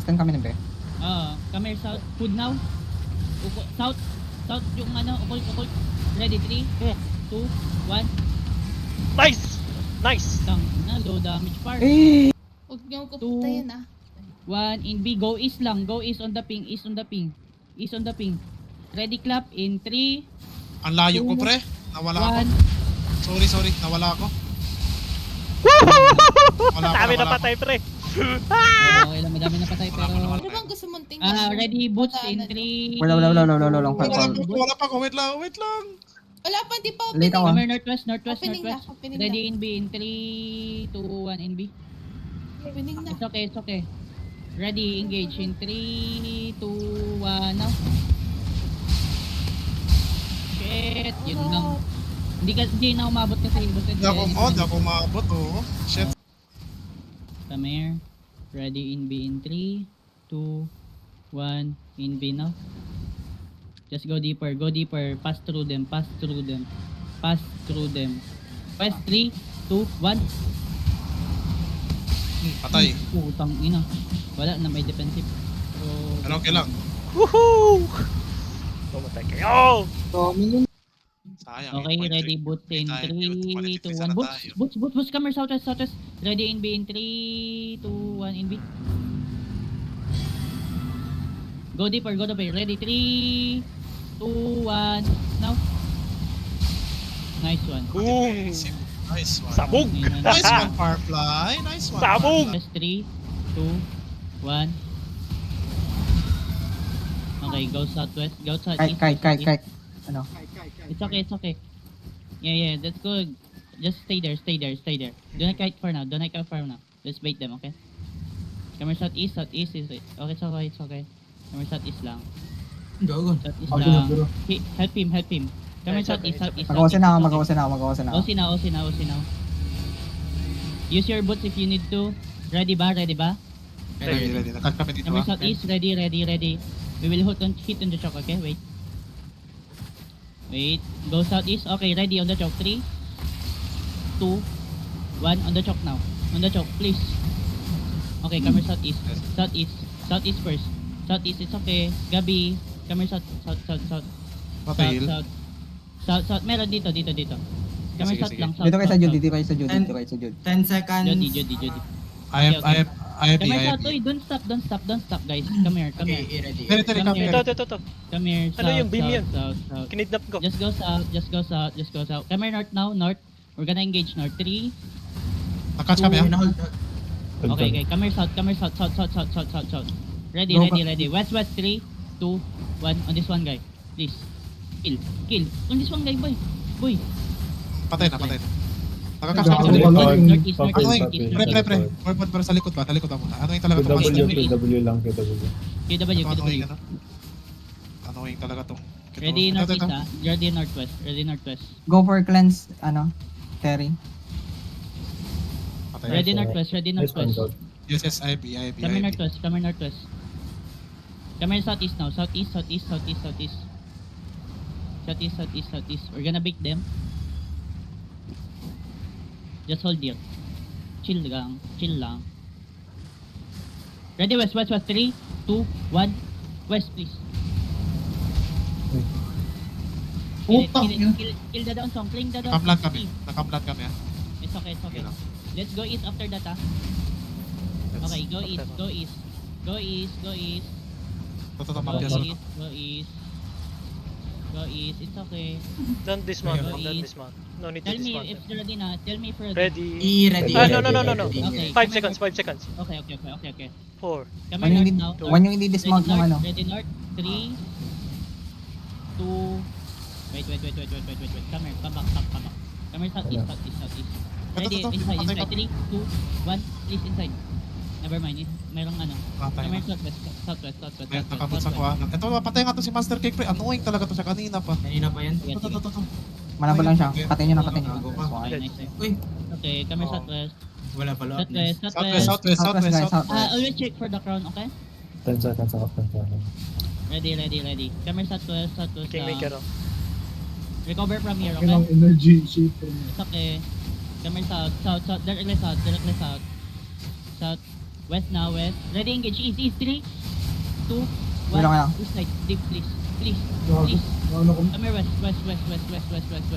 stand kami ng be. Come here, south. Food now. South. South yung ano, ukol. Ready, 3, 2, 1. Nice! Nice! Tang na, low damage part. Huwag niyo ko patayin 1 in B. Go east lang. Go east on the ping. East on the ping. Ready, clap in 3, Ang layo ko, pre. Nawala ako. 1. Sorry. Nawala ako. Dami na patay, pre. Okay lang, madami na patay pero... Ano bang gusto mong tingnan? Ready, boots in 3. Wala. Wala pa ako. Wait lang. Wala pa, di pa Late opening. ako. Come here, northwest. Opening na, opening Ready na. in B in 3, 2, 1 in B. Opening na. It's okay. Ready, engage in 3, 2, 1, now. Shit, yun lang. Hindi na umabot kasi. Hindi ako maabot, oh. Shit. Come here. Ready in B in 3, 2, 1 in B now. Just go deeper. Pass through them. Pass through them. Press 3, 2, 1. Patay. Putang ina. Wala na, may defensive. So, Pero okay lang. Woohoo! Pumatay kayo! Sayang. okay, 8.3. ready, boots in Tayo, 3, 2, 1. quality na tayo. Boots, come here, southwest. Ready in B in 3, 2, 1 in B. Go deeper. Ready, 3, 2, 1, now. Nice one. Boom! Nice one. Sabog! Nice one, Firefly. Nice one. Sabog! Press 3, 2, 1. Okay, go southwest. Go southeast. Kite. Ano? It's okay. Yeah, that's good. Just stay there. Do not kite for now. Let's bait them, okay? Come here, southeast is it. Okay, it's okay. Come here, southeast lang. Go. Southeast lang. Help him. Come here, southeast. Magawasan na ako. OC now. Use your boots if you need to. Ready ba? Ready. Nakal kami dito, Come here, ah. southeast. Ready. We will hit on the choke, okay? Wait. Go southeast. Okay, ready on the choke. 3, 2, 1. On the choke now. On the choke, please. Okay, come here, southeast. Southeast first. Southeast, it's okay. Gabi, come here, south. Papil. South. Meron dito. Come here, south Sige. lang. Dito kayo sa Jude. 10 seconds. Jody. I Come here, have south. Oy, don't stop, guys. Come here. Okay, ready. Come here. Ito. Come here, Ano yung beam yan? south. Kinidnap ko. Just go south. Come here, north now, north. We're gonna engage north. 3. Nakatch kami, ah. Okay. Come here, south. Ready. West. 3, 2, 1. On this one guy. Please. Kill. On this one guy, boy. Patay na. Nakakasya ko. Northeast. Pre, sa likod ba? Muna. Ano yung talaga to? KW lang. KW. Ano yung talaga to? Ready Ito. northeast ha? Ready northwest. Go for cleanse, Terry. Patay. Ready northwest. Yes, IB. Come here northwest. Come here southeast now. Southeast. We're gonna bait them. Just hold here. Chill lang. Ready west. 3, 2, 1. West, please. Kill the down song. Cling the down. Nakaplant kami, ah. It's okay. Okay lang. Let's go east after that, ha? Okay, go east. Ito, Go east. It's okay. Don't dismount. Go No need to Tell me dismount. if you're ready na. Tell me if you're Ready. Ready. No. Okay. 5 seconds. Okay. 4. Come One here yung north now. one yung hindi dismount ng ano. Ready north. 3, 2. Wait. Come here. Come back. Come here southeast. Ready, Ito. inside. Patay. 3, 2, 1. Please, inside. Never mind. Merong ano. Patay Come na. here southwest. Nakabot sa kuha. Ito, patay nga to si Master Cake, pre. Annoying talaga to siya kanina pa. Kanina pa yan. Sige. Ito. Malabo lang siya. Patayin nyo na. Okay, nice. Uy, Okay, come here southwest. wala pala. Southwest. Always check for the crown, okay? 10 seconds ako. Ready. Come here southwest. Kingmaker. Recover from here, okay? Energy sheet. It's okay. Come here south. Directly south. West now, west. Ready, engage. East, 3, 2, 1. Wala ka lang. East side. Deep, please. Please. Gago. Please. Ano ko? Come here, west.